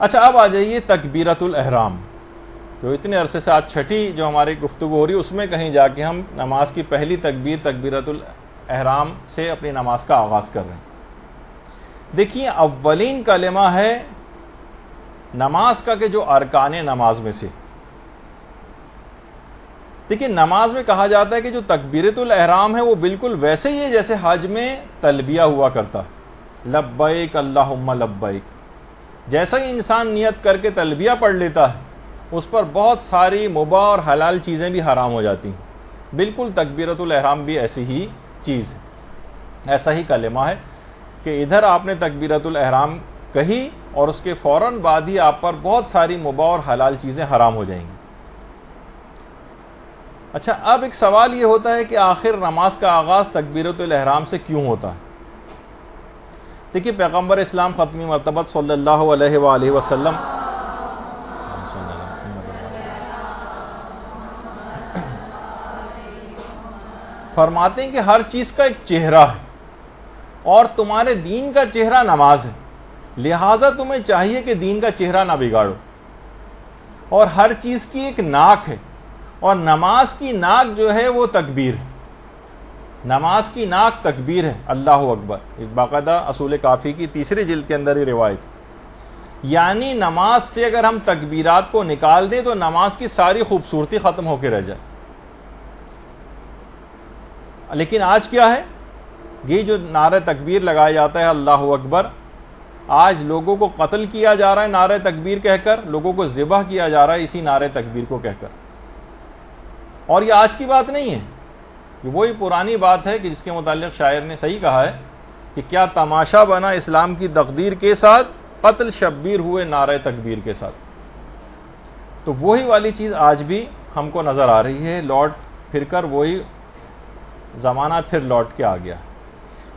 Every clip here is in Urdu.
اچھا اب آ جائیے تکبیرۃ الاحرام، جو اتنے عرصے سے آج چھٹی جو ہماری گفتگو ہو رہی ہے اس میں کہیں جا کے ہم نماز کی پہلی تکبیر تکبیرۃ الاحرام سے اپنی نماز کا آغاز کر رہے ہیں۔ دیکھیے اولین کلمہ ہے نماز کا کہ جو ارکان نماز میں سے، دیکھیے نماز میں کہا جاتا ہے کہ جو تکبیرۃ الاحرام ہے وہ بالکل ویسے ہی ہے جیسے حج میں تلبیہ ہوا کرتا، لبیک اللہم لبیک۔ جیسا ہی انسان نیت کر کے تلبیہ پڑھ لیتا ہے اس پر بہت ساری مباح اور حلال چیزیں بھی حرام ہو جاتی ہیں، بالکل تکبیرۃ الاحرام بھی ایسی ہی چیز ہے، ایسا ہی کلمہ ہے کہ ادھر آپ نے تکبیرۃ الاحرام کہی اور اس کے فوراً بعد ہی آپ پر بہت ساری مباح اور حلال چیزیں حرام ہو جائیں گی۔ اچھا اب ایک سوال یہ ہوتا ہے کہ آخر نماز کا آغاز تکبیرۃ الاحرام سے کیوں ہوتا ہے؟ دیکھیے پیغمبر اسلام ختمی مرتبہ صلی اللہ علیہ وآلہ وسلم فرماتے ہیں کہ ہر چیز کا ایک چہرہ ہے اور تمہارے دین کا چہرہ نماز ہے، لہٰذا تمہیں چاہیے کہ دین کا چہرہ نہ بگاڑو، اور ہر چیز کی ایک ناک ہے اور نماز کی ناک جو ہے وہ تکبیر ہے، نماز کی ناک تکبیر ہے، اللہ اکبر۔ باقاعدہ اصول کافی کی تیسری جلد کے اندر ہی روایت، یعنی نماز سے اگر ہم تکبیرات کو نکال دیں تو نماز کی ساری خوبصورتی ختم ہو کے رہ جائے۔ لیکن آج کیا ہے، یہ جو نعرہ تکبیر لگایا جاتا ہے اللہ اکبر، آج لوگوں کو قتل کیا جا رہا ہے نعرہ تکبیر کہہ کر، لوگوں کو ذبح کیا جا رہا ہے اسی نعرہ تکبیر کو کہہ کر۔ اور یہ آج کی بات نہیں ہے، یہ وہی پرانی بات ہے کہ جس کے متعلق شاعر نے صحیح کہا ہے کہ کیا تماشا بنا اسلام کی تقدیر کے ساتھ، قتل شبیر ہوئے نعرہ تکبیر کے ساتھ۔ تو وہی والی چیز آج بھی ہم کو نظر آ رہی ہے، لوٹ پھر کر وہی زمانہ پھر لوٹ کے آ گیا۔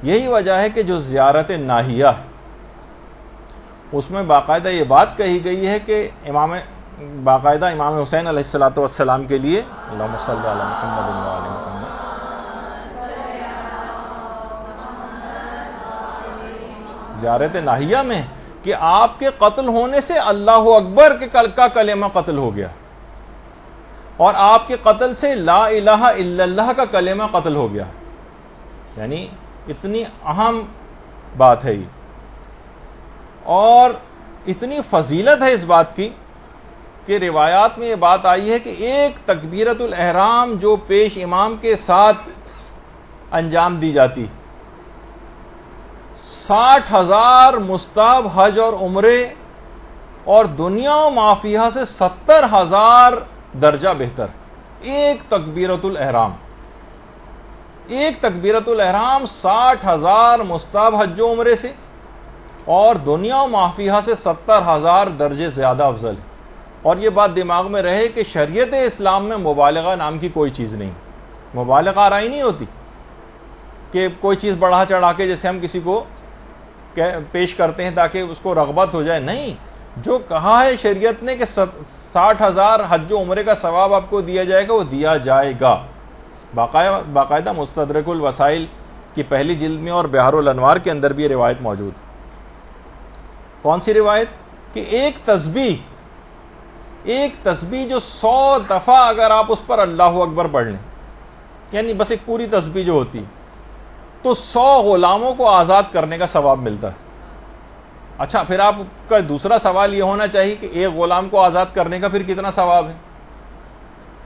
یہی وجہ ہے کہ جو زیارت ناہیہ اس میں باقاعدہ یہ بات کہی گئی ہے کہ باقاعدہ امام حسین علیہ السلام کے لیے اللہم صلی علی محمد و علی محمد، زیارت ناہیہ میں کہ آپ کے قتل ہونے سے اللہ اکبر کے کا کلمہ قتل ہو گیا اور آپ کے قتل سے لا الہ الا اللہ کا کلمہ قتل ہو گیا، یعنی اتنی اہم بات ہے یہ، اور اتنی فضیلت ہے اس بات کی کہ روایات میں یہ بات آئی ہے کہ ایک تکبیرۃ الاحرام جو پیش امام کے ساتھ انجام دی جاتی 60,000 مستحب حج اور عمرے اور دنیا و مافیہ سے 70,000 درجہ بہتر، ایک تکبیرۃ الاحرام، ایک تکبیرۃ الاحرام 60,000 مستحب حج و عمرے سے اور دنیا و مافیہ سے 70,000 درجے زیادہ افضل ہے۔ اور یہ بات دماغ میں رہے کہ شریعت اسلام میں مبالغہ نام کی کوئی چیز نہیں، مبالغہ آرائی نہیں ہوتی کہ کوئی چیز بڑھا چڑھا کے جیسے ہم کسی کو پیش کرتے ہیں تاکہ اس کو رغبت ہو جائے، نہیں، جو کہا ہے شریعت نے کہ 60,000 حج و عمرے کا ثواب آپ کو دیا جائے گا وہ دیا جائے گا۔ باقاعدہ مستدرک الوسائل کی پہلی جلد میں اور بحار الانوار کے اندر بھی یہ روایت موجود ہے۔ کون سی روایت؟ کہ ایک تسبیح جو 100 دفعہ اگر آپ اس پر اللہ اکبر پڑھ لیں، یعنی بس ایک پوری تسبیح جو ہوتی تو 100 غلاموں کو آزاد کرنے کا ثواب ملتا ہے۔ اچھا پھر آپ کا دوسرا سوال یہ ہونا چاہیے کہ ایک غلام کو آزاد کرنے کا پھر کتنا ثواب ہے؟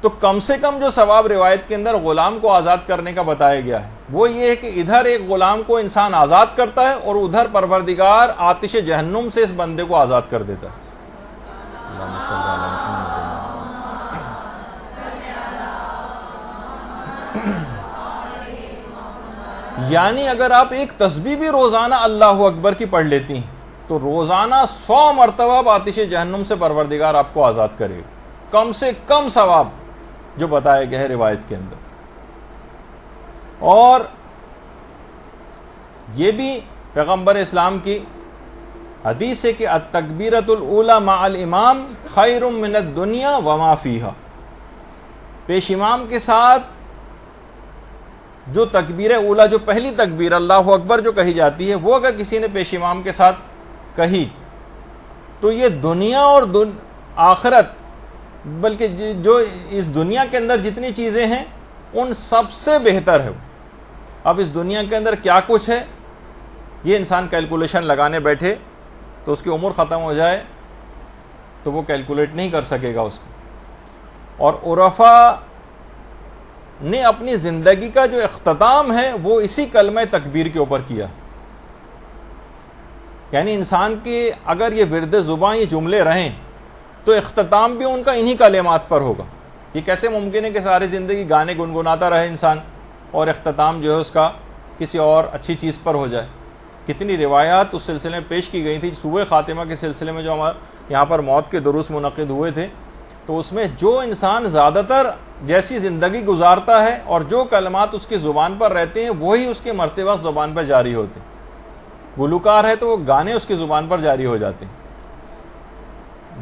تو کم سے کم جو ثواب روایت کے اندر غلام کو آزاد کرنے کا بتایا گیا ہے وہ یہ ہے کہ ادھر ایک غلام کو انسان آزاد کرتا ہے اور ادھر پروردگار آتش جہنم سے اس بندے کو آزاد کر دیتا ہے۔ یعنی اگر آپ ایک تسبیح بھی روزانہ اللہ اکبر کی پڑھ لیتی ہیں تو روزانہ 100 مرتبہ آتش جہنم سے پروردگار آپ کو آزاد کرے گا، کم سے کم ثواب جو بتایا گیا ہے روایت کے اندر۔ اور یہ بھی پیغمبر اسلام کی حدیث ہے کہ التکبیرۃ الاولی مع الامام خیر من الدنیا وما فیہا، پیش امام کے ساتھ جو تکبیر اولا، جو پہلی تکبیر اللہ اکبر جو کہی جاتی ہے، وہ اگر کسی نے پیش امام کے ساتھ کہی تو یہ دنیا اور آخرت، بلکہ جو اس دنیا کے اندر جتنی چیزیں ہیں ان سب سے بہتر ہے۔ اب اس دنیا کے اندر کیا کچھ ہے، یہ انسان کیلکولیشن لگانے بیٹھے تو اس کی عمر ختم ہو جائے تو وہ کیلکولیٹ نہیں کر سکے گا اس کو۔ اور عرفا نے اپنی زندگی کا جو اختتام ہے وہ اسی کلمہ تکبیر کے اوپر کیا۔ یعنی انسان کی اگر یہ ورد زباں یہ جملے رہیں تو اختتام بھی ان کا انہی کلمات پر ہوگا۔ یہ کیسے ممکن ہے کہ ساری زندگی گانے گنگناتا رہے انسان اور اختتام جو ہے اس کا کسی اور اچھی چیز پر ہو جائے؟ کتنی روایات اس سلسلے میں پیش کی گئی تھی۔ سوء خاتمہ کے سلسلے میں جو ہمارے یہاں پر موت کے دروس منعقد ہوئے تھے، تو اس میں جو انسان زیادہ تر جیسی زندگی گزارتا ہے اور جو کلمات اس کی زبان پر رہتے ہیں وہی اس کے مرتے وقت زبان پر جاری ہوتے ہیں۔ گلوکار ہے تو وہ گانے اس کی زبان پر جاری ہو جاتے ہیں،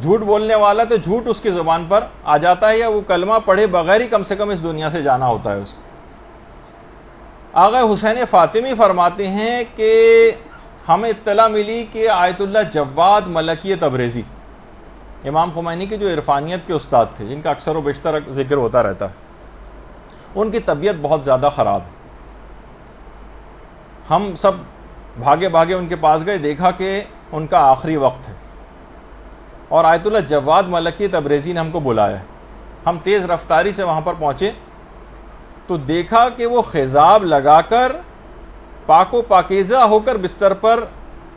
جھوٹ بولنے والا تو جھوٹ اس کی زبان پر آ جاتا ہے، یا وہ کلمہ پڑھے بغیر ہی کم سے کم اس دنیا سے جانا ہوتا ہے اس کو۔ آغا حسین فاطمی فرماتے ہیں کہ ہمیں اطلاع ملی کہ آیت اللہ جواد ملکی تبریزی، امام خمینی کے جو عرفانیت کے استاد تھے جن کا اکثر و بیشتر ذکر ہوتا رہتا ہے، ان کی طبیعت بہت زیادہ خراب ہے۔ ہم سب بھاگے بھاگے ان کے پاس گئے، دیکھا کہ ان کا آخری وقت ہے، اور آیت اللہ جواد ملکی تبریزی نے ہم کو بلایا۔ ہم تیز رفتاری سے وہاں پر پہنچے تو دیکھا کہ وہ خضاب لگا کر پاک و پاکیزہ ہو کر بستر پر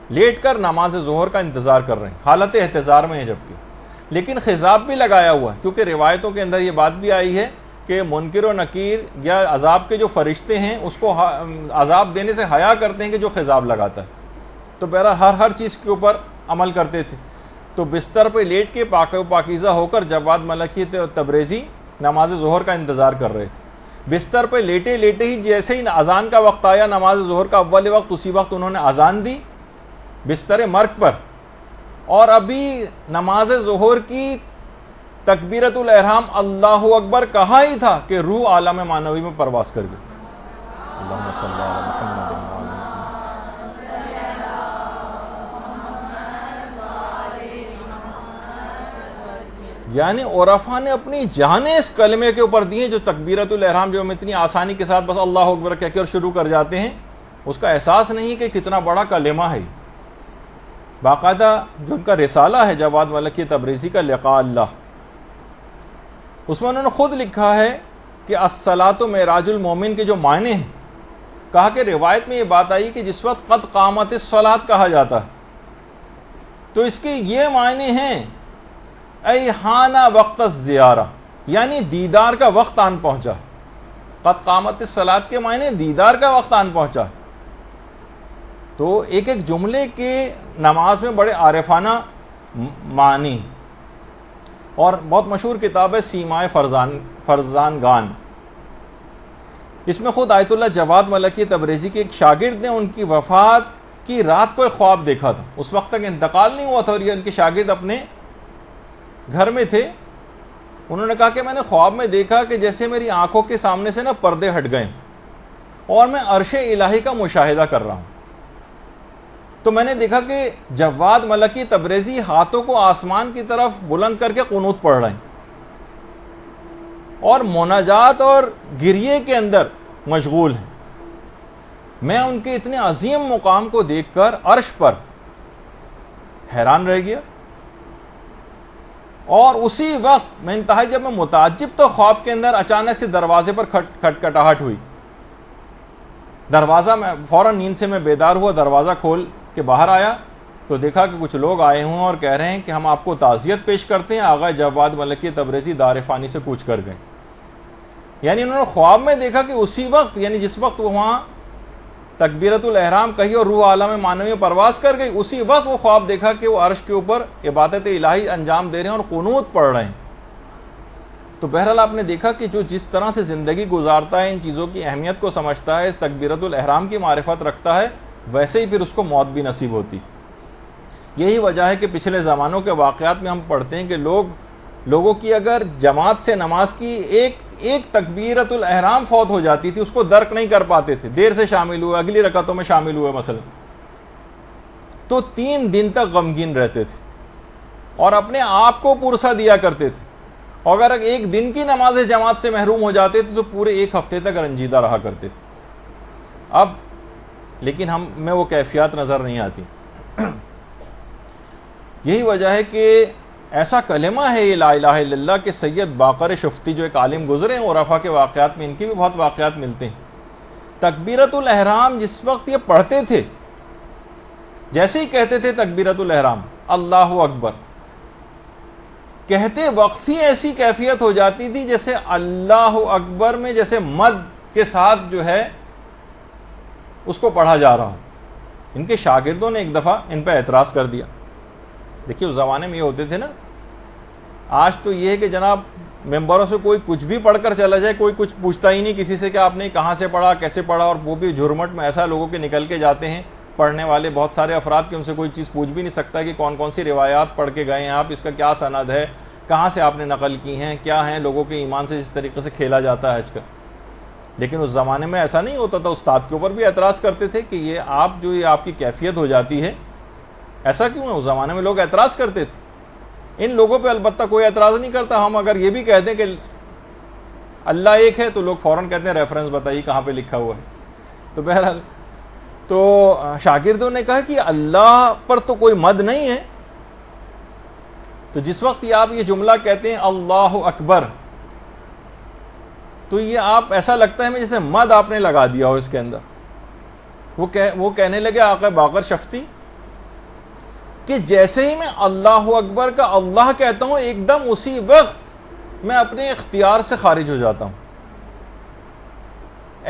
لیٹ کر نماز ظہر کا انتظار کر رہے ہیں، حالت احتضار میں ہیں جبکہ، لیکن خضاب بھی لگایا ہوا ہے، کیونکہ روایتوں کے اندر یہ بات بھی آئی ہے کہ منکر و نکیر یا عذاب کے جو فرشتے ہیں اس کو عذاب دینے سے حیا کرتے ہیں کہ جو خضاب لگاتا ہے، تو بہرحال ہر چیز کے اوپر عمل کرتے تھے۔ تو بستر پہ لیٹ کے پاک و پاکیزہ ہو کر جواد ملکی تبریزی نماز ظہر کا انتظار کر رہے تھے۔ بستر پہ لیٹے لیٹے ہی جیسے ہی اذان کا وقت آیا، نماز ظہر کا اول وقت، اسی وقت انہوں نے اذان دی بستر مرگ پر، اور ابھی نماز ظہر کی تکبیرۃ الاحرام اللہ اکبر کہا ہی تھا کہ روح عالم معنوی میں پرواز کر گئی۔ اللہم صلی علی محمد وعلی محمد۔ یعنی عرفا نے اپنی جانیں اس کلمے کے اوپر دی ہیں، جو تکبیرۃ الاحرام جو ہم اتنی آسانی کے ساتھ بس اللہ اکبر کہہ کر شروع کر جاتے ہیں، اس کا احساس نہیں کہ کتنا بڑا کلمہ ہے۔ باقاعدہ جو ان کا رسالہ ہے جواد ملکی تبریزی کا لقاء اللہ، اس میں انہوں نے خود لکھا ہے کہ الصلاۃ معراج المومن کے جو معنی ہیں، کہا کہ روایت میں یہ بات آئی کہ جس وقت قد قامت الصلاۃ کہا جاتا ہے تو اس کے یہ معنی ہیں ایحانہ وقت الزیارہ، یعنی دیدار کا وقت آن پہنچا۔ قد قامت الصلاۃ کے معنی دیدار کا وقت آن پہنچا۔ تو ایک ایک جملے کے نماز میں بڑے عارفانہ معنی، اور بہت مشہور کتاب ہے سیمائے فرزان گان، اس میں خود آیت اللہ جواد ملکی تبریزی کے ایک شاگرد نے ان کی وفات کی رات کو ایک خواب دیکھا تھا، اس وقت تک انتقال نہیں ہوا تھا اور یہ ان کے شاگرد اپنے گھر میں تھے۔ انہوں نے کہا کہ میں نے خواب میں دیکھا کہ جیسے میری آنکھوں کے سامنے سے پردے ہٹ گئے اور میں عرش الہی کا مشاہدہ کر رہا ہوں۔ تو میں نے دیکھا کہ جواد ملکی تبریزی ہاتھوں کو آسمان کی طرف بلند کر کے قنوت پڑھ رہے ہیں اور مناجات اور گریے کے اندر مشغول ہیں۔ میں ان کے اتنے عظیم مقام کو دیکھ کر عرش پر حیران رہ گیا، اور اسی وقت میں انتہائی جب میں متعجب تو خواب کے اندر اچانک سے دروازے پر کھٹکھٹاہٹ ہوئی۔ دروازہ، میں فوراً نیند سے میں بیدار ہوا، دروازہ کھول کے باہر آیا تو دیکھا کہ کچھ لوگ آئے ہوئے اور کہہ رہے ہیں کہ ہم آپ کو تعزیت پیش کرتے ہیں، آغا جواد ملکی تبریزی دار فانی سے کوچ کر گئے۔ یعنی انہوں نے خواب میں دیکھا کہ اسی وقت، یعنی جس وقت وہ وہاں تکبیرۃ الاحرام کہی اور روح عالم معنوی میں پرواز کر گئی، اسی وقت وہ خواب دیکھا کہ وہ عرش کے اوپر عبادت الہی انجام دے رہے ہیں اور قنوت پڑھ رہے ہیں۔ تو بہرحال آپ نے دیکھا کہ جو جس طرح سے زندگی گزارتا ہے، ان چیزوں کی اہمیت کو سمجھتا ہے، اس تکبیرۃ الاحرام کی معرفت رکھتا ہے، ویسے ہی پھر اس کو موت بھی نصیب ہوتی۔ یہی وجہ ہے کہ پچھلے زمانوں کے واقعات میں ہم پڑھتے ہیں کہ لوگوں کی اگر جماعت سے نماز کی ایک تکبیرۃ الاحرام فوت ہو جاتی تھی، اس کو درک نہیں کر پاتے تھے، دیر سے شامل ہوئے، اگلی رکعتوں میں شامل ہوئے مثلا، تو 3 دن تک غمگین رہتے تھے۔ اور اپنے آپ کو پرسہ دیا کرتے تھے، اور اگر ایک دن کی نماز جماعت سے محروم ہو جاتے تھے تو پورے ایک ہفتے تک رنجیدہ رہا کرتے تھے۔ اب لیکن ہم میں وہ کیفیات نظر نہیں آتی۔ یہی وجہ ہے کہ ایسا کلمہ ہے یہ لا الہ الا اللہ کہ سید باقر شفتی جو ایک عالم گزرے ہیں عرفا کے واقعات میں، ان کے بھی بہت واقعات ملتے ہیں۔ تکبیرۃ الاحرام جس وقت یہ پڑھتے تھے، جیسے ہی کہتے تھے تکبیرۃ الاحرام اللہ اکبر، کہتے وقت ہی ایسی کیفیت ہو جاتی تھی جیسے اللہ اکبر میں جیسے مد کے ساتھ جو ہے اس کو پڑھا جا رہا ہو۔ ان کے شاگردوں نے ایک دفعہ ان پہ اعتراض کر دیا۔ دیکھیے اس زمانے میں یہ ہوتے تھے نا، آج تو یہ ہے کہ جناب ممبروں سے کوئی کچھ بھی پڑھ کر چلا جائے، کوئی کچھ پوچھتا ہی نہیں کسی سے کہ آپ نے کہاں سے پڑھا، کیسے پڑھا، اور وہ بھی جھرمٹ میں ایسا لوگوں کے نکل کے جاتے ہیں پڑھنے والے بہت سارے افراد کہ ان سے کوئی چیز پوچھ بھی نہیں سکتا کہ کون کون سی روایات پڑھ کے گئے ہیں آپ، اس کا کیا سند ہے، کہاں سے آپ نے نقل کی ہیں، کیا ہیں لوگوں کے ایمان سے جس طریقے سے کھیلا جاتا ہے حج کا۔ لیکن اس زمانے میں ایسا نہیں ہوتا تھا، استاد کے اوپر بھی اعتراض کرتے تھے کہ یہ آپ جو یہ آپ کی کیفیت ہو جاتی ہے، ایسا کیوں ہے؟ اس زمانے میں لوگ اعتراض کرتے تھے۔ ان لوگوں پہ البتہ کوئی اعتراض نہیں کرتا۔ ہم اگر یہ بھی کہہ دیں کہ اللہ ایک ہے تو لوگ فوراً کہتے ہیں ریفرنس بتائیے کہاں پہ لکھا ہوا ہے۔ تو بہرحال تو شاگردوں نے کہا کہ اللہ پر تو کوئی مد نہیں ہے، تو جس وقت آپ یہ جملہ کہتے ہیں اللہ اکبر، تو یہ آپ ایسا لگتا ہے جیسے مد آپ نے لگا دیا ہو اس کے اندر۔ وہ کہنے لگے آقا باقر شفتی کہ جیسے ہی میں اللہ اکبر کا اللہ کہتا ہوں ایک دم اسی وقت میں اپنے اختیار سے خارج ہو جاتا ہوں۔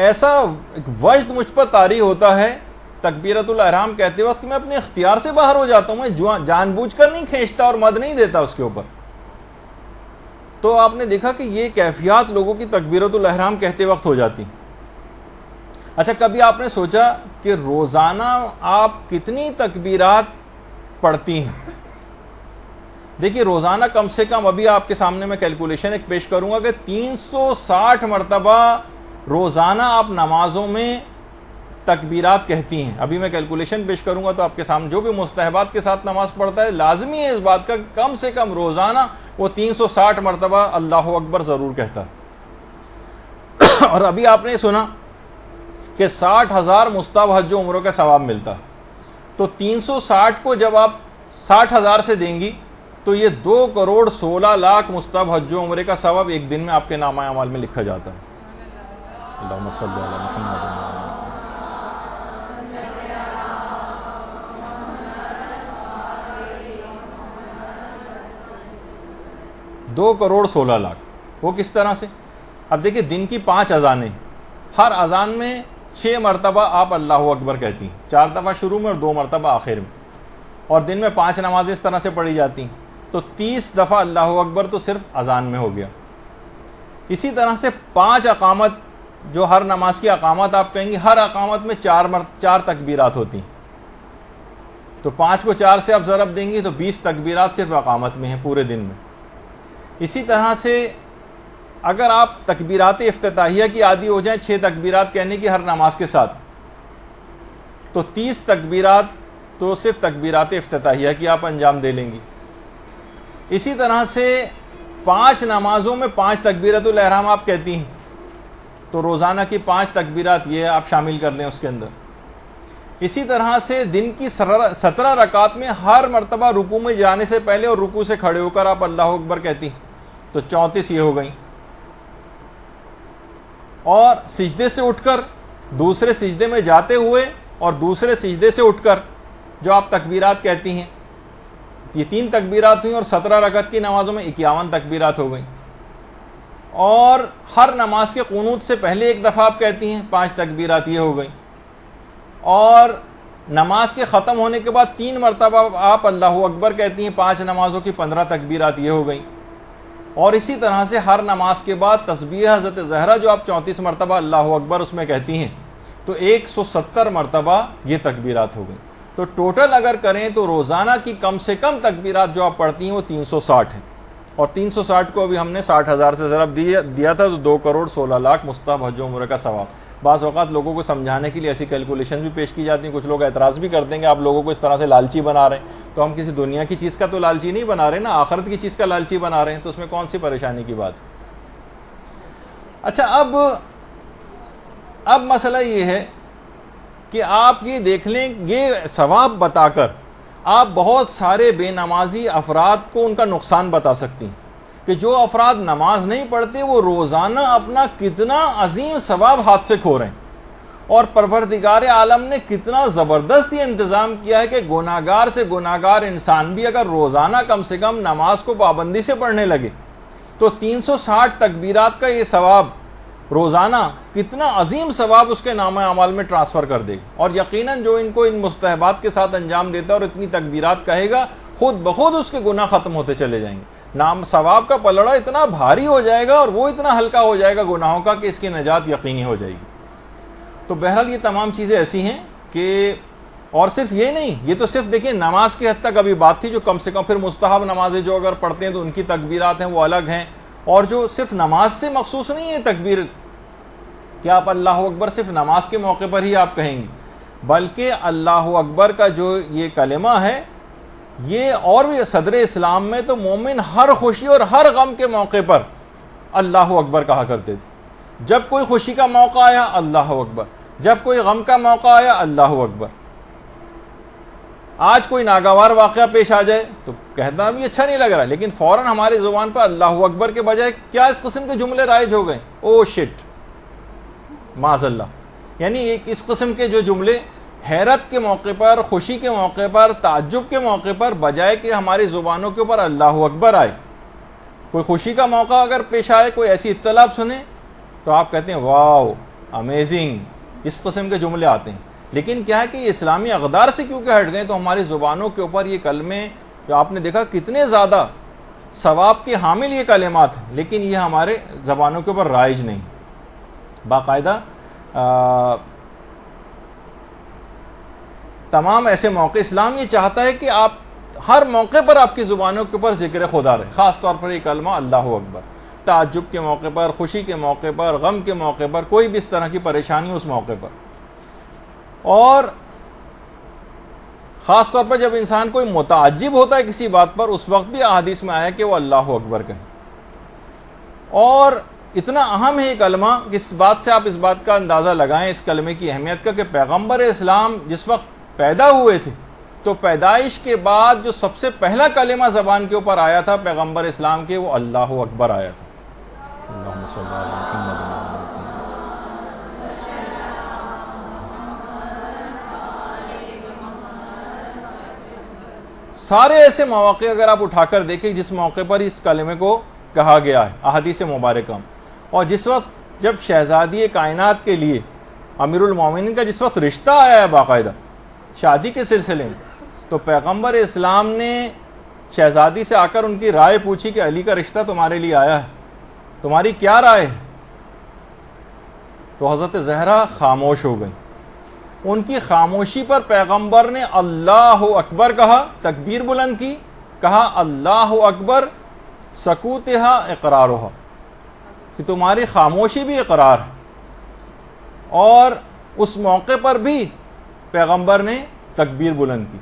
ایسا ایک وجد مجھ پر طاری ہوتا ہے تکبیرۃ الاحرام کہتے وقت کہ میں اپنے اختیار سے باہر ہو جاتا ہوں، میں جان بوجھ کر نہیں کھینچتا اور مد نہیں دیتا اس کے اوپر۔ تو آپ نے دیکھا کہ یہ کیفیات لوگوں کی تکبیرۃ الاحرام کہتے وقت ہو جاتی۔ اچھا کبھی آپ نے سوچا کہ روزانہ آپ کتنی تکبیرات پڑھتی ہیں؟ دیکھیے روزانہ کم سے کم ابھی آپ کے سامنے میں کیلکولیشن ایک پیش کروں گا کہ 360 مرتبہ روزانہ آپ نمازوں میں تکبیرات کہتی ہیں۔ ابھی میں کیلکولیشن پیش کروں گا تو آپ کے سامنے جو بھی مستحبات کے ساتھ نماز پڑھتا ہے لازمی ہے اس بات کا کم سے کم روزانہ وہ 360 مرتبہ اللہ اکبر ضرور کہتا ہے۔ اور ابھی آپ نے سنا کہ 60,000 مستحب حج و عمروں کا ثواب ملتا، تو 360 کو جب آپ 60,000 سے دیں گی تو یہ 2,16,00,000 مستحب حج و عمرے کا ثواب ایک دن میں آپ کے نامہ اعمال میں لکھا جاتا ہے۔ اللہم صلی علی محمد۔ 2,16,00,000 وہ کس طرح سے؟ اب دیکھیں دن کی 5 اذانیں، ہر اذان میں 6 مرتبہ آپ اللہ اکبر کہتی ہیں، 4 دفعہ شروع میں اور 2 مرتبہ آخر میں، اور دن میں 5 نمازیں اس طرح سے پڑھی جاتی ہیں، تو 30 دفعہ اللہ اکبر تو صرف اذان میں ہو گیا۔ اسی طرح سے 5 اقامت جو ہر نماز کی اقامت آپ کہیں گے، ہر اقامت میں 4 تکبیرات ہوتی ہیں، تو 5 کو 4 سے آپ ضرب دیں گے تو 20 تکبیرات صرف اقامت میں ہیں پورے دن میں۔ اسی طرح سے اگر آپ تکبیرات افتتاحیہ کی عادی ہو جائیں 6 تکبیرات کہنے کی ہر نماز کے ساتھ، تو 30 تکبیرات تو صرف تکبیرات افتتاحیہ کی آپ انجام دے لیں گی۔ اسی طرح سے 5 نمازوں میں 5 تکبیرۃ الاحرام آپ کہتی ہیں، تو روزانہ کی 5 تکبیرات یہ آپ شامل کر لیں اس کے اندر۔ اسی طرح سے دن کی 17 رکعات میں ہر مرتبہ رکوع میں جانے سے پہلے اور رکوع سے کھڑے ہو کر آپ اللہ اکبر کہتی ہیں، تو 34 یہ ہو گئیں۔ اور سجدے سے اٹھ کر دوسرے سجدے میں جاتے ہوئے اور دوسرے سجدے سے اٹھ کر جو آپ تکبیرات کہتی ہیں، یہ 3 تکبیرات ہوئیں، اور 17 رکعت کی نمازوں میں 51 تکبیرات ہو گئیں۔ اور ہر نماز کے قنوت سے پہلے ایک دفعہ آپ کہتی ہیں، 5 تکبیرات یہ ہو گئیں۔ اور نماز کے ختم ہونے کے بعد 3 مرتبہ آپ اللہ اکبر کہتی ہیں، 5 نمازوں کی 15 تکبیرات یہ ہو گئیں۔ اور اسی طرح سے ہر نماز کے بعد تسبیح حضرت زہرا جو آپ 34 مرتبہ اللہ اکبر اس میں کہتی ہیں، تو 170 مرتبہ یہ تکبیرات ہو گئیں۔ تو ٹوٹل اگر کریں تو روزانہ کی کم سے کم تکبیرات جو آپ پڑھتی ہیں وہ 360 ہیں، اور 360 کو ابھی ہم نے 60,000 سے ضرب دیا تھا تو 2,16,00,000 مستحب حج و عمرہ کا ثواب۔ بعض اوقات لوگوں کو سمجھانے کے لیے ایسی کیلکولیشن بھی پیش کی جاتی ہیں. کچھ لوگ اعتراض بھی کرتے ہیں کہ آپ لوگوں کو اس طرح سے لالچی بنا رہے ہیں. تو ہم کسی دنیا کی چیز کا تو لالچی نہیں بنا رہے نا, آخرت کی چیز کا لالچی بنا رہے ہیں, تو اس میں کون سی پریشانی کی بات ہے. اچھا, اب مسئلہ یہ ہے کہ آپ یہ دیکھ لیں, یہ ثواب بتا کر آپ بہت سارے بے نمازی افراد کو ان کا نقصان بتا سکتی ہیں کہ جو افراد نماز نہیں پڑھتے وہ روزانہ اپنا کتنا عظیم ثواب ہاتھ سے کھو رہے ہیں, اور پروردگار عالم نے کتنا زبردست یہ انتظام کیا ہے کہ گناہگار سے گناہگار انسان بھی اگر روزانہ کم سے کم نماز کو پابندی سے پڑھنے لگے تو 360 تکبیرات کا یہ ثواب روزانہ کتنا عظیم ثواب اس کے نامہ اعمال میں ٹرانسفر کر دے گی. اور یقیناً جو ان کو ان مستحبات کے ساتھ انجام دیتا ہے اور اتنی تکبیرات کہے گا, خود بخود اس کے گناہ ختم ہوتے چلے جائیں گے. نام ثواب کا پلڑا اتنا بھاری ہو جائے گا اور وہ اتنا ہلکا ہو جائے گا گناہوں کا کہ اس کی نجات یقینی ہو جائے گی. تو بہرحال یہ تمام چیزیں ایسی ہیں کہ, اور صرف یہ نہیں, یہ تو صرف دیکھیں نماز کی حد تک ابھی بات تھی, جو کم سے کم پھر مستحب نمازیں جو اگر پڑھتے ہیں تو ان کی تکبیرات ہیں وہ الگ ہیں, اور جو صرف نماز سے مخصوص نہیں ہے تکبیر کہ آپ اللہ اکبر صرف نماز کے موقع پر ہی آپ کہیں گے, بلکہ اللہ اکبر کا جو یہ کلمہ ہے یہ اور بھی صدر اسلام میں تو مومن ہر خوشی اور ہر غم کے موقع پر اللہ اکبر کہا کرتے تھے. جب کوئی خوشی کا موقع آیا اللہ اکبر, جب کوئی غم کا موقع آیا اللہ اکبر. آج کوئی ناگوار واقعہ پیش آ جائے تو کہنا بھی اچھا نہیں لگ رہا, لیکن فوراً ہماری زبان پر اللہ اکبر کے بجائے کیا اس قسم کے جملے رائج ہو گئے, او شٹ, معاذ اللہ. یعنی ایک اس قسم کے جو جملے حیرت کے موقع پر, خوشی کے موقع پر, تعجب کے موقع پر, بجائے کہ ہماری زبانوں کے اوپر اللہ اکبر آئے, کوئی خوشی کا موقع اگر پیش آئے, کوئی ایسی اطلاع سنیں تو آپ کہتے ہیں واو امیزنگ, اس قسم کے جملے آتے ہیں. لیکن کیا ہے کہ یہ اسلامی اقدار سے کیونکہ ہٹ گئے تو ہماری زبانوں کے اوپر یہ کلمے جو آپ نے دیکھا کتنے زیادہ ثواب کے حامل یہ کلمات ہیں, لیکن یہ ہمارے زبانوں کے اوپر رائج نہیں. باقاعدہ تمام ایسے موقع اسلام یہ چاہتا ہے کہ آپ ہر موقع پر آپ کی زبانوں کے اوپر ذکر خدا رہے, خاص طور پر یہ کلمہ اللہ اکبر, تعجب کے موقع پر, خوشی کے موقع پر, غم کے موقع پر, کوئی بھی اس طرح کی پریشانی اس موقع پر. اور خاص طور پر جب انسان کوئی متعجب ہوتا ہے کسی بات پر, اس وقت بھی احادیث میں آیا کہ وہ اللہ اکبر کہیں. اور اتنا اہم ہے یہ کلمہ کہ اس بات سے آپ اس بات کا اندازہ لگائیں اس کلمے کی اہمیت کا, کہ پیغمبر اسلام جس وقت پیدا ہوئے تھے تو پیدائش کے بعد جو سب سے پہلا کلمہ زبان کے اوپر آیا تھا پیغمبر اسلام کے, وہ اللہ اکبر آیا تھا. اللہم صلی علی محمد. سارے ایسے مواقع اگر آپ اٹھا کر دیکھیں جس موقع پر اس کلمے کو کہا گیا ہے احادیث مبارکہ, اور جس وقت جب شہزادی کائنات کے لیے امیر المومنین کا جس وقت رشتہ آیا ہے باقاعدہ شادی کے سلسلے میں, تو پیغمبر اسلام نے شہزادی سے آ کر ان کی رائے پوچھی کہ علی کا رشتہ تمہارے لیے آیا ہے, تمہاری کیا رائے ہے؟ تو حضرت زہرا خاموش ہو گئی. ان کی خاموشی پر پیغمبر نے اللہ اکبر کہا, تکبیر بلند کی, کہا اللہ اکبر سکوتہا اقرارہا, کہ تمہاری خاموشی بھی اقرار ہے. اور اس موقع پر بھی پیغمبر نے تکبیر بلند کی.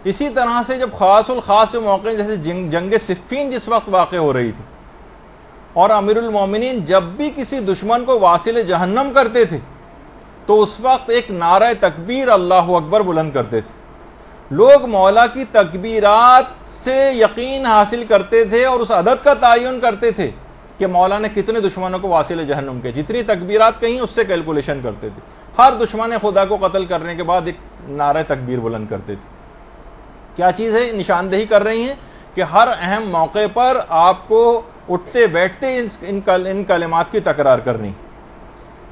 اسی طرح سے جب خاص الخاص موقع جیسے جنگ صفین جس وقت واقع ہو رہی تھی, اور امیر المومنین جب بھی کسی دشمن کو واصل جہنم کرتے تھے تو اس وقت ایک نعرہ تکبیر اللہ اکبر بلند کرتے تھے. لوگ مولا کی تکبیرات سے یقین حاصل کرتے تھے اور اس عدد کا تعین کرتے تھے کہ مولا نے کتنے دشمنوں کو واصل جہنم کے, جتنی تکبیرات کہیں اس سے کیلکولیشن کرتے تھے. ہر دشمن خدا کو قتل کرنے کے بعد ایک نعرہ تکبیر بلند کرتے تھے. کیا چیز ہے؟ نشاندہی کر رہی ہیں کہ ہر اہم موقع پر آپ کو اٹھتے بیٹھتے ان کلمات کی تکرار کرنی.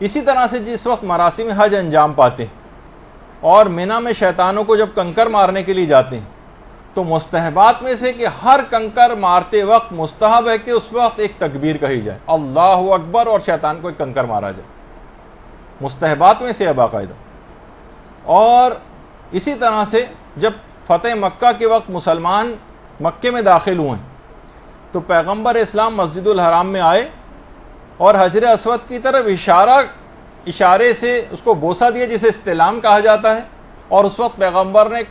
اسی طرح سے جس وقت مراسم حج انجام پاتے ہیں اور مینا میں شیطانوں کو جب کنکر مارنے کے لیے جاتے ہیں تو مستحبات میں سے کہ ہر کنکر مارتے وقت مستحب ہے کہ اس وقت ایک تکبیر کہی جائے, اللہ اکبر, اور شیطان کو ایک کنکر مارا جائے. مستحبات میں سے ہے باقاعدہ. اور اسی طرح سے جب فتح مکہ کے وقت مسلمان مکے میں داخل ہوئے تو پیغمبر اسلام مسجد الحرام میں آئے اور حجر اسود کی طرف اشارہ اشارے سے اس کو بوسہ دیا جسے استلام کہا جاتا ہے، اور اس وقت پیغمبر نے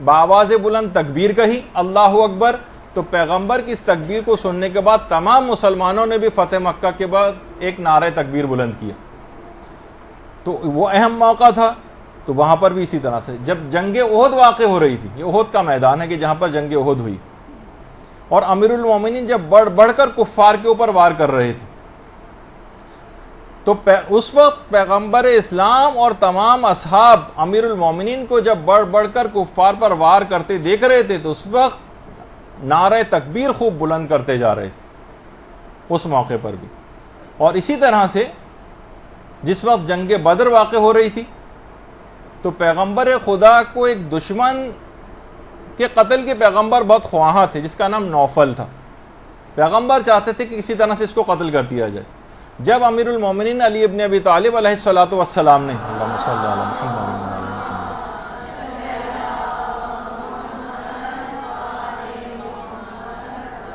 بآواز بلند تکبیر کہی اللہ اکبر، تو پیغمبر کی اس تکبیر کو سننے کے بعد تمام مسلمانوں نے بھی فتح مکہ کے بعد ایک نعرہ تکبیر بلند کیا۔ تو وہ اہم موقع تھا، تو وہاں پر بھی اسی طرح سے جب جنگ احد واقع ہو رہی تھی، یہ احد کا میدان ہے کہ جہاں پر جنگ احد ہوئی، اور امیر المومنین جب بڑھ کر کفار کے اوپر وار کر رہے تھے، تو اس وقت پیغمبر اسلام اور تمام اصحاب امیر المومنین کو جب بڑھ کر کفار پر وار کرتے دیکھ رہے تھے، تو اس وقت نعرہ تکبیر خوب بلند کرتے جا رہے تھے اس موقع پر بھی۔ اور اسی طرح سے جس وقت جنگ بدر واقع ہو رہی تھی، تو پیغمبر خدا کو ایک دشمن کے قتل کے پیغمبر بہت خواہاں تھے جس کا نام نوفل تھا۔ پیغمبر چاہتے تھے کہ کسی طرح سے اس کو قتل کر دیا جائے۔ جب امیر المومنین علی ابن ابی طالب علیہ الصلوۃ والسلام نے اللہم صلی علی محمد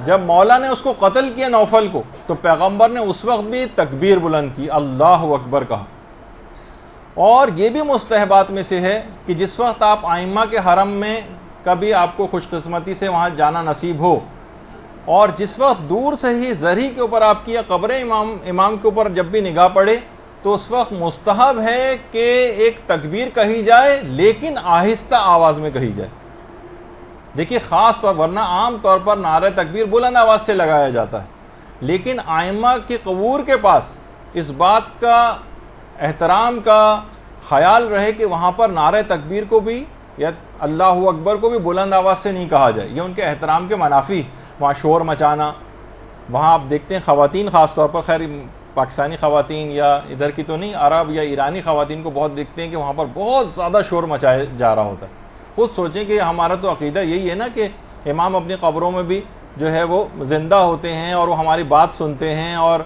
جب مولا نے اس کو قتل کیا نوفل کو، تو پیغمبر نے اس وقت بھی تکبیر بلند کی، اللہ اکبر کہا۔ اور یہ بھی مستحبات میں سے ہے کہ جس وقت آپ ائمہ کے حرم میں کبھی آپ کو خوش قسمتی سے وہاں جانا نصیب ہو، اور جس وقت دور سے ہی زرہی کے اوپر آپ کی یا قبر امام کے اوپر جب بھی نگاہ پڑے، تو اس وقت مستحب ہے کہ ایک تکبیر کہی جائے لیکن آہستہ آواز میں کہی جائے۔ دیکھیے خاص طور ورنہ عام طور پر نعرہ تکبیر بلند آواز سے لگایا جاتا ہے، لیکن ائمہ کے قبور کے پاس اس بات کا احترام کا خیال رہے کہ وہاں پر نعرہ تکبیر کو بھی یا اللہ اکبر کو بھی بلند آواز سے نہیں کہا جائے، یہ ان کے احترام کے منافی، وہاں شور مچانا۔ وہاں آپ دیکھتے ہیں خواتین خاص طور پر، خیر پاکستانی خواتین یا ادھر کی تو نہیں، عرب یا ایرانی خواتین کو بہت دیکھتے ہیں کہ وہاں پر بہت زیادہ شور مچایا جا رہا ہوتا ہے۔ خود سوچیں کہ ہمارا تو عقیدہ یہی ہے نا کہ امام اپنی قبروں میں بھی جو ہے وہ زندہ ہوتے ہیں اور وہ ہماری بات سنتے ہیں اور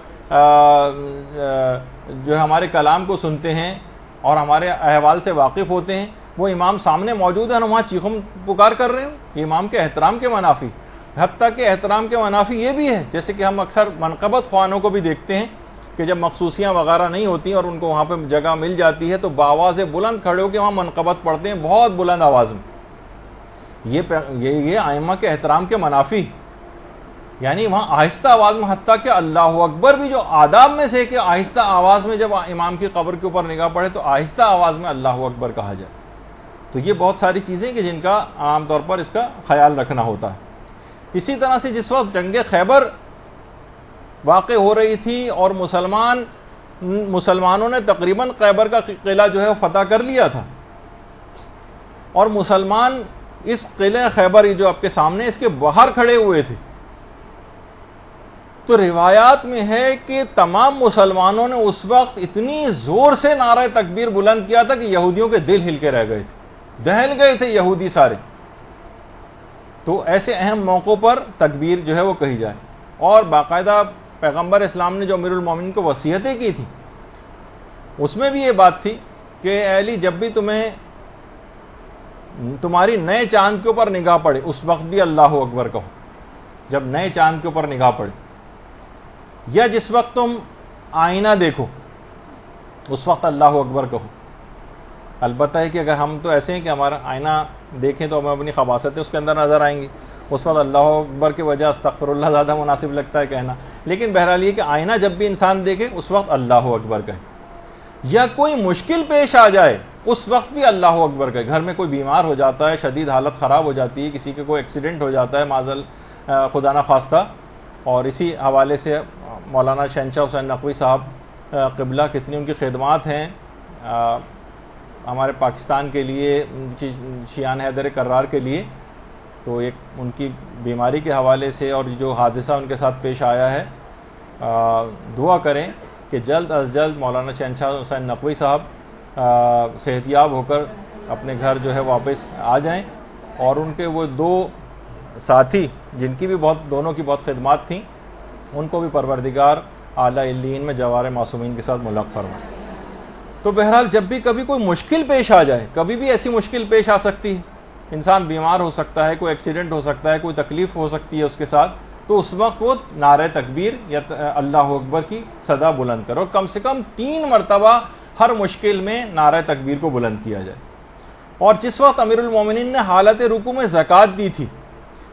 جو ہمارے کلام کو سنتے ہیں اور ہمارے احوال سے واقف ہوتے ہیں۔ وہ امام سامنے موجود ہے اور وہاں چیخوں پکار کر رہے ہیں، یہ امام کے احترام کے منافی۔ حتیٰ کہ احترام کے منافی یہ بھی ہے، جیسے کہ ہم اکثر منقبت خوانوں کو بھی دیکھتے ہیں کہ جب مخصوصیاں وغیرہ نہیں ہوتی اور ان کو وہاں پہ جگہ مل جاتی ہے تو بآواز بلند کھڑے ہو کے وہاں منقبت پڑھتے ہیں بہت بلند آواز میں۔ یہ ائمہ کے احترام کے منافی، یعنی وہاں آہستہ آواز میں، حتیٰ کہ اللہ اکبر بھی جو آداب میں سے کہ آہستہ آواز میں جب امام کی قبر کے اوپر نگاہ پڑے تو آہستہ آواز میں اللہ اکبر کہا جائے۔ تو یہ بہت ساری چیزیں کہ جن کا عام طور پر اس کا خیال رکھنا ہوتا ہے۔ اسی طرح سے جس وقت جنگ خیبر واقع ہو رہی تھی اور مسلمانوں نے تقریباً خیبر کا قلعہ جو ہے وہ فتح کر لیا تھا، اور مسلمان اس قلعہ خیبر جو آپ کے سامنے اس کے باہر کھڑے ہوئے تھے، تو روایات میں ہے کہ تمام مسلمانوں نے اس وقت اتنی زور سے نعرہ تکبیر بلند کیا تھا کہ یہودیوں کے دل ہل کے رہ گئے تھے، دہل گئے تھے یہودی سارے۔ تو ایسے اہم موقعوں پر تکبیر جو ہے وہ کہی جائے۔ اور باقاعدہ پیغمبر اسلام نے جو امیر المومنین کو وصیتیں کی تھی اس میں بھی یہ بات تھی کہ اے علی جب بھی تمہاری نئے چاند کے اوپر نگاہ پڑے اس وقت بھی اللہ اکبر کہو، جب نئے چاند کے اوپر نگاہ پڑے، یا جس وقت تم آئینہ دیکھو اس وقت اللہ اکبر کہو۔ البتہ ہے کہ اگر ہم تو ایسے ہیں کہ ہمارا آئینہ دیکھیں تو ہمیں اپنی خباثتیں اس کے اندر نظر آئیں گی، اس وقت اللہ اکبر کی وجہ استغفر اللہ زیادہ مناسب لگتا ہے کہنا، لیکن بہرحال یہ کہ آئینہ جب بھی انسان دیکھے اس وقت اللہ اکبر کہے، یا کوئی مشکل پیش آ جائے اس وقت بھی اللہ اکبر کہے۔ گھر میں کوئی بیمار ہو جاتا ہے، شدید حالت خراب ہو جاتی ہے، کسی کے کوئی ایکسیڈنٹ ہو جاتا ہے معاذ خدا نہ خواستہ، اور اسی حوالے سے مولانا شہنشاہ حسین نقوی صاحب قبلہ کتنی ان کی خدمات ہیں ہمارے پاکستان کے لیے، شیعان حیدر کرار کے لیے، تو ایک ان کی بیماری کے حوالے سے اور جو حادثہ ان کے ساتھ پیش آیا ہے، دعا کریں کہ جلد از جلد مولانا شہنشاہ حسین نقوی صاحب صحت یاب ہو کر اپنے گھر جو ہے واپس آ جائیں، اور ان کے وہ دو ساتھی جن کی بھی دونوں کی بہت خدمات تھیں ان کو بھی پروردگار اعلیٰ علیین میں جوار معصومین کے ساتھ ملحق فرمائے۔ تو بہرحال جب بھی کبھی کوئی مشکل پیش آ جائے، کبھی بھی ایسی مشکل پیش آ سکتی ہے، انسان بیمار ہو سکتا ہے، کوئی ایکسیڈنٹ ہو سکتا ہے، کوئی تکلیف ہو سکتی ہے اس کے ساتھ، تو اس وقت وہ نعرہ تکبیر یا اللہ اکبر کی صدا بلند کرو، اور کم سے کم 3 مرتبہ ہر مشکل میں نعرہ تکبیر کو بلند کیا جائے۔ اور جس وقت امیر المومنین نے حالت رکوع میں زکوٰۃ دی تھی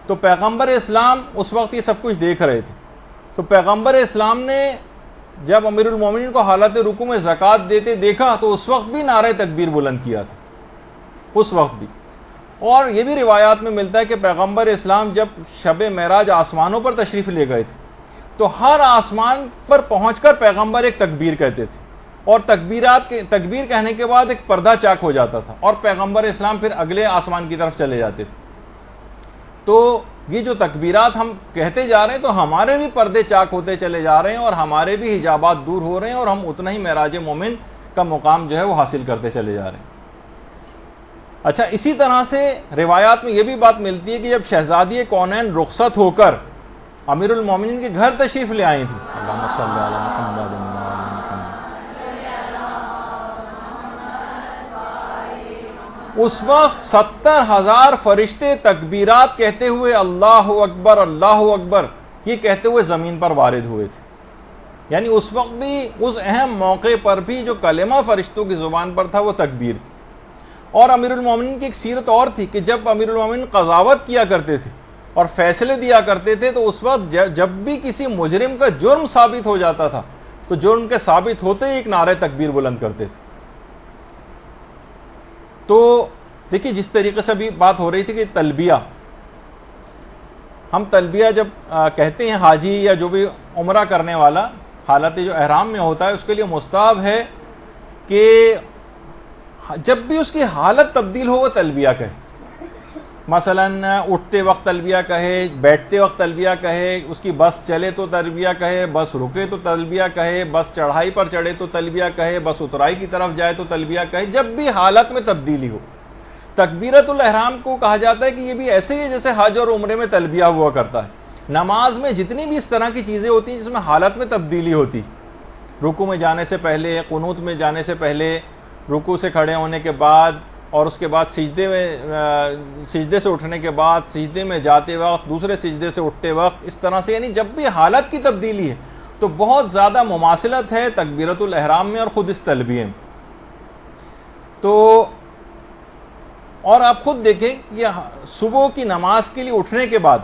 تو پیغمبر اسلام اس وقت یہ سب کچھ دیکھ رہے تھے، تو پیغمبر اسلام نے جب امیر المومنین کو حالت رکوع میں زکوٰۃ دیتے دیکھا تو اس وقت بھی نعرہ تکبیر بلند کیا تھا، اس وقت بھی۔ اور یہ بھی روایات میں ملتا ہے کہ پیغمبر اسلام جب شب معراج آسمانوں پر تشریف لے گئے تھے تو ہر آسمان پر پہنچ کر پیغمبر ایک تکبیر کہتے تھے، اور تکبیر کہنے کے بعد ایک پردہ چاک ہو جاتا تھا، اور پیغمبر اسلام پھر اگلے آسمان کی طرف چلے جاتے تھے۔ تو یہ جو تکبیرات ہم کہتے جا رہے ہیں تو ہمارے بھی پردے چاک ہوتے چلے جا رہے ہیں، اور ہمارے بھی حجابات دور ہو رہے ہیں، اور ہم اتنا ہی معراج مومن کا مقام جو ہے وہ حاصل کرتے چلے جا رہے ہیں۔ اچھا، اسی طرح سے روایات میں یہ بھی بات ملتی ہے کہ جب شہزادی کونین رخصت ہو کر امیر المومنین کے گھر تشریف لے آئی تھی، اللہم صلی علی محمد اس وقت 70,000 فرشتے تکبیرات کہتے ہوئے اللہ اکبر یہ کہتے ہوئے زمین پر وارد ہوئے تھے۔ یعنی اس وقت بھی، اس اہم موقع پر بھی جو کلمہ فرشتوں کی زبان پر تھا وہ تکبیر تھی۔ اور امیر المومنین کی ایک سیرت اور تھی کہ جب امیر المومنین قضاوت کیا کرتے تھے اور فیصلے دیا کرتے تھے تو اس وقت جب بھی کسی مجرم کا جرم ثابت ہو جاتا تھا تو جرم کے ثابت ہوتے ہی ایک نعرہ تکبیر بلند کرتے تھے۔ تو دیکھیے، جس طریقے سے بھی بات ہو رہی تھی کہ تلبیہ، ہم تلبیہ جب کہتے ہیں حاجی یا جو بھی عمرہ کرنے والا حالت جو احرام میں ہوتا ہے اس کے لیے مستحب ہے کہ جب بھی اس کی حالت تبدیل ہو وہ تلبیہ کہے۔ مثلا اٹھتے وقت تلبیہ کہے، بیٹھتے وقت تلبیہ کہے، اس کی بس چلے تو تلبیہ کہے، بس رکے تو تلبیہ کہے، بس چڑھائی پر چڑھے تو تلبیہ کہے، بس اترائی کی طرف جائے تو تلبیہ کہے، جب بھی حالت میں تبدیلی ہو۔ تکبیرۃ الاحرام کو کہا جاتا ہے کہ یہ بھی ایسے ہی ہے جیسے حج اور عمرے میں تلبیہ ہوا کرتا ہے۔ نماز میں جتنی بھی اس طرح کی چیزیں ہوتی ہیں جس میں حالت میں تبدیلی ہوتی، رکوع میں جانے سے پہلے، قنوت میں جانے سے پہلے، رکوع سے کھڑے ہونے کے بعد، اور اس کے بعد سجدے سے اٹھنے کے بعد، سجدے میں جاتے وقت، دوسرے سجدے سے اٹھتے وقت، اس طرح سے یعنی جب بھی حالت کی تبدیلی ہے تو بہت زیادہ مماثلت ہے تکبیرۃ الاحرام میں اور خود اس تلبیہ میں۔ تو اور آپ خود دیکھیں کہ صبح کی نماز کے لیے اٹھنے کے بعد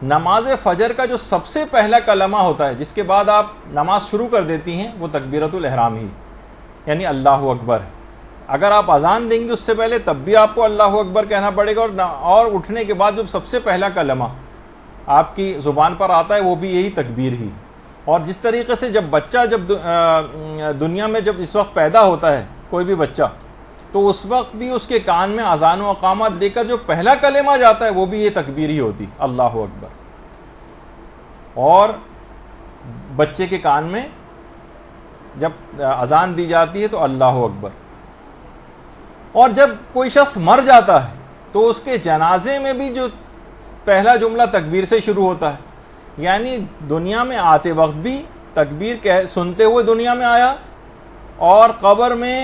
نماز فجر کا جو سب سے پہلا کلمہ ہوتا ہے جس کے بعد آپ نماز شروع کر دیتی ہیں وہ تکبیرۃ الاحرام ہی، یعنی اللہ اکبر ہے۔ اگر آپ اذان دیں گے اس سے پہلے تب بھی آپ کو اللہ اکبر کہنا پڑے گا، اور اٹھنے کے بعد جو سب سے پہلا کلمہ آپ کی زبان پر آتا ہے وہ بھی یہی تکبیر ہی۔ اور جس طریقے سے جب بچہ دنیا میں جب اس وقت پیدا ہوتا ہے کوئی بھی بچہ، تو اس وقت بھی اس کے کان میں اذان و اقامت دے کر جو پہلا کلمہ جاتا ہے وہ بھی یہ تکبیر ہی ہوتی، اللہ اکبر۔ اور بچے کے کان میں جب اذان دی جاتی ہے تو اللہ اکبر۔ اور جب کوئی شخص مر جاتا ہے تو اس کے جنازے میں بھی جو پہلا جملہ تکبیر سے شروع ہوتا ہے، یعنی دنیا میں آتے وقت بھی تکبیر سنتے ہوئے دنیا میں آیا، اور قبر میں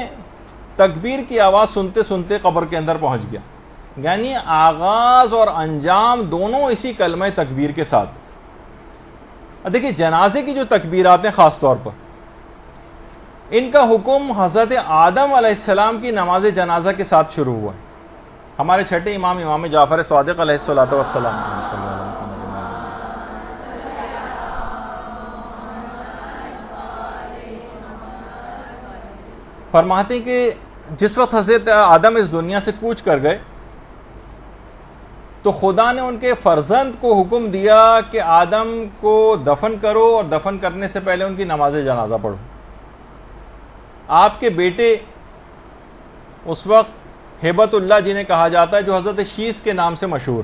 تکبیر کی آواز سنتے سنتے قبر کے اندر پہنچ گیا، یعنی آغاز اور انجام دونوں اسی کلمہ تکبیر کے ساتھ۔ دیکھیے، جنازے کی جو تکبیرات ہیں خاص طور پر ان کا حکم حضرت آدم علیہ السلام کی نماز جنازہ کے ساتھ شروع ہوا۔ ہمارے چھٹے امام جعفر صادق علیہ السلام فرماتے ہیں کہ جس وقت حضرت آدم اس دنیا سے کوچ کر گئے تو خدا نے ان کے فرزند کو حکم دیا کہ آدم کو دفن کرو، اور دفن کرنے سے پہلے ان کی نماز جنازہ پڑھو۔ آپ کے بیٹے اس وقت ہیبت اللہ جنہیں کہا جاتا ہے، جو حضرت شیس کے نام سے مشہور،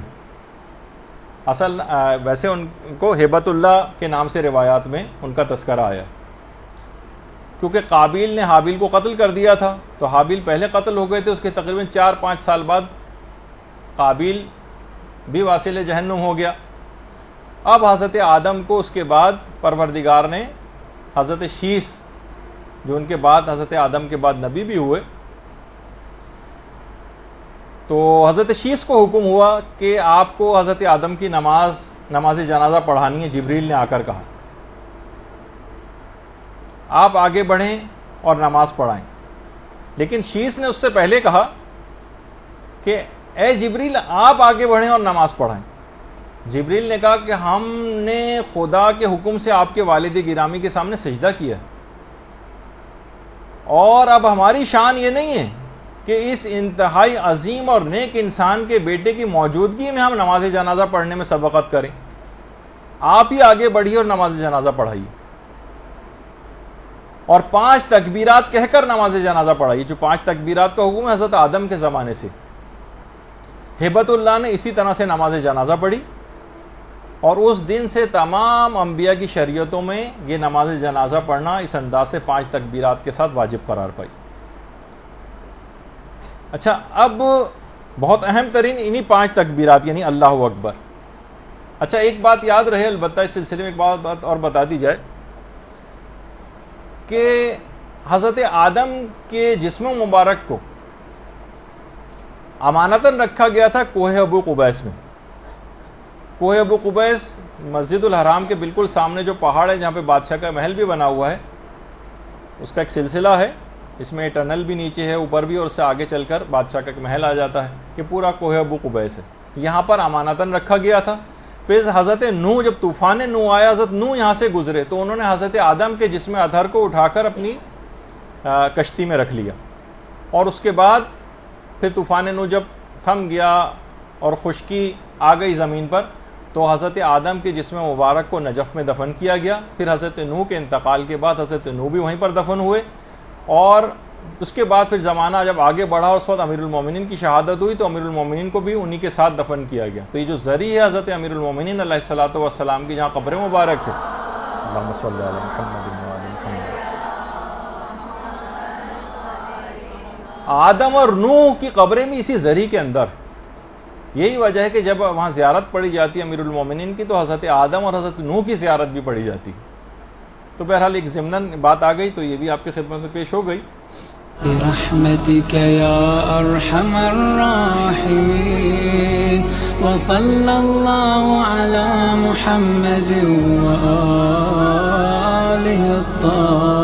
اصل ویسے ان کو ہیبت اللہ کے نام سے روایات میں ان کا تذکرہ آیا، کیونکہ قابیل نے حابیل کو قتل کر دیا تھا تو حابیل پہلے قتل ہو گئے تھے، اس کے تقریباً 4-5 سال بعد قابیل بھی واصل جہنم ہو گیا۔ اب حضرت آدم کو اس کے بعد پروردگار نے حضرت شیس، جو ان کے بعد حضرت آدم کے بعد نبی بھی ہوئے، تو حضرت شیس کو حکم ہوا کہ آپ کو حضرت آدم کی نماز نماز جنازہ پڑھانی ہے، جبریل نے آ کر کہا آپ آگے بڑھیں اور نماز پڑھائیں. لیکن شیس نے اس سے پہلے کہا کہ اے جبریل آپ آگے بڑھیں اور نماز پڑھائیں. جبریل نے کہا کہ ہم نے خدا کے حکم سے آپ کے والد گرامی کے سامنے سجدہ کیا، اور اب ہماری شان یہ نہیں ہے کہ اس انتہائی عظیم اور نیک انسان کے بیٹے کی موجودگی میں ہم نماز جنازہ پڑھنے میں سبقت کریں. آپ ہی آگے بڑھیے اور نماز جنازہ پڑھائیے، اور 5 تکبیرات کہہ کر نماز جنازہ پڑھائیے. جو 5 تکبیرات کا حکم ہے حضرت آدم کے زمانے سے. ہبت اللہ نے اسی طرح سے نماز جنازہ پڑھی، اور اس دن سے تمام انبیاء کی شریعتوں میں یہ نماز جنازہ پڑھنا اس انداز سے 5 تکبیرات کے ساتھ واجب قرار پائی. اچھا، اب بہت اہم ترین انہی 5 تکبیرات یعنی اللہ اکبر. اچھا، ایک بات یاد رہے البتہ اس سلسلے میں ایک بات اور بتا دی جائے کہ حضرت آدم کے جسم مبارک کو امانتاً رکھا گیا تھا کوہ ابو قبیس میں. کوہ ابو قبیس مسجد الحرام کے بالکل سامنے جو پہاڑ ہے جہاں پہ بادشاہ کا محل بھی بنا ہوا ہے، اس کا ایک سلسلہ ہے. اس میں ٹنل بھی نیچے ہے، اوپر بھی، اور اس سے آگے چل کر بادشاہ کا ایک محل آ جاتا ہے. یہ پورا کوہ ابو قبیس ہے. یہاں پر امانتاً رکھا گیا تھا. پھر حضرت نوح، جب طوفان نوح آیا، حضرت نوح یہاں سے گزرے تو انہوں نے حضرت آدم کے جسم اطہر کو اٹھا کر اپنی کشتی میں رکھ لیا. اور اس کے بعد پھر طوفان نوح جب تھم گیا اور خشکی آ گئی زمین پر، تو حضرت آدم کے جسم مبارک کو نجف میں دفن کیا گیا. پھر حضرت نوح کے انتقال کے بعد حضرت نوح بھی وہیں پر دفن ہوئے، اور اس کے بعد پھر زمانہ جب آگے بڑھا اور اس وقت امیر المومنین کی شہادت ہوئی تو امیر المومنین کو بھی انہی کے ساتھ دفن کیا گیا. تو یہ جو ذریع ہے حضرت امیر المومنین علیہ الصلوۃ والسلام کی، جہاں قبر مبارک ہے، اللہم صلی علی محمد و علی محمد، آدم اور نوح کی قبریں بھی اسی ذریع کے اندر. یہی وجہ ہے کہ جب وہاں زیارت پڑھی جاتی ہے امیر المومنین کی تو حضرت آدم اور حضرت نوح کی زیارت بھی پڑھی جاتی. تو بہرحال ایک ضمناً بات آ گئی تو یہ بھی آپ کی خدمت میں پیش ہو گئی. برحمتك يا أرحم الراحمين وصلى الله على محمد وآله الطاهرين.